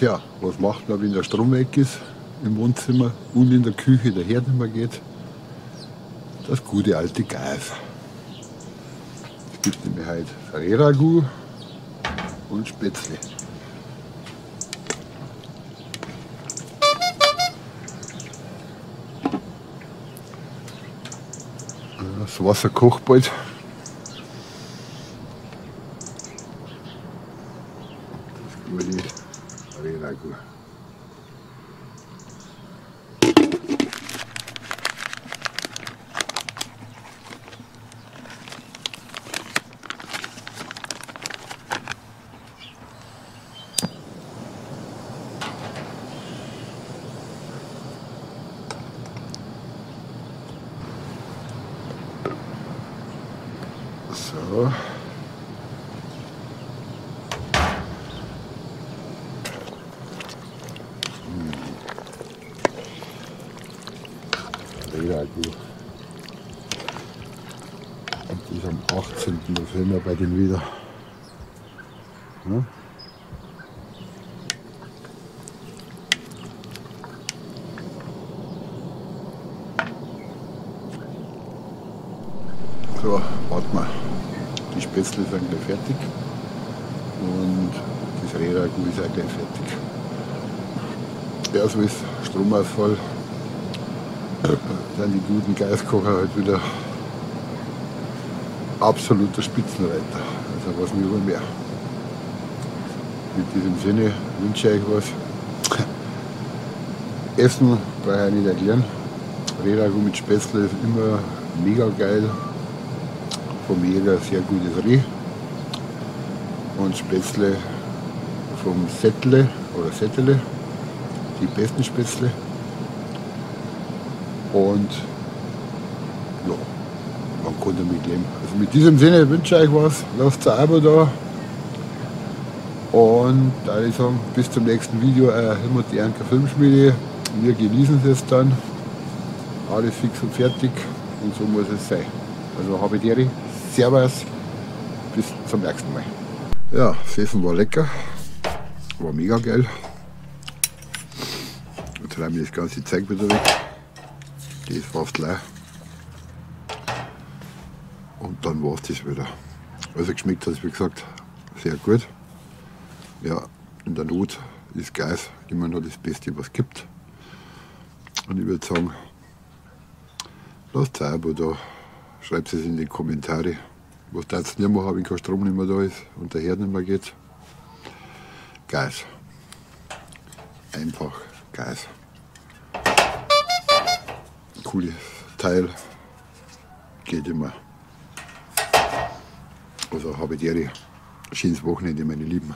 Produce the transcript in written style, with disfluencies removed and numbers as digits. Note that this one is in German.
Tja, was macht man, wenn der Strom weg ist im Wohnzimmer und in der Küche der Herd nicht mehr geht? Das gute alte Gas. Es gibt nämlich heute Rehragout und Spätzle. Das Wasser kocht bald. Das gute Rehragout. So. Rehragout. Und das ist am 18. Da sind wir bei den wieder. Ja? So, warte mal. Die Spätzle sind gleich fertig und das Rehragout ist auch gleich fertig. Ja, so ist Stromausfall. Sind die guten Gaskocher halt wieder absoluter Spitzenreiter. Also was mir mehr. Mit diesem Sinne wünsche ich euch was. Essen brauche ich nicht erklären. Rehragout mit Spätzle ist immer mega geil. Vom Jäger sehr gutes Reh und Spätzle vom Sättle oder Sättele, die besten Spätzle. Und ja, man kann damit leben. Also mit diesem Sinne wünsche ich euch was, lasst ein Abo da und da ich sagen, bis zum nächsten Video, Helmut die Ernker Filmschmiede. Wir genießen es dann, alles fix und fertig und so muss es sein. Also habe ich dir. Servus, bis zum nächsten Mal. Ja, das Essen war lecker, war mega geil. Jetzt räume ich das ganze Zeug wieder weg. Die ist fast leer. Und dann war es das wieder. Also geschmeckt hat es, wie gesagt, sehr gut. Ja, in der Not ist Gas immer noch das Beste, was es gibt. Und ich würde sagen, lasst ein Abo da. Schreibt es in die Kommentare, was da jetzt nicht machen, wenn kein Strom nicht mehr da ist und der Herd nicht mehr geht. Gas. Einfach Gas. Cooles Teil. Geht immer. Also habe ich dir ein schönes Wochenende, meine Lieben.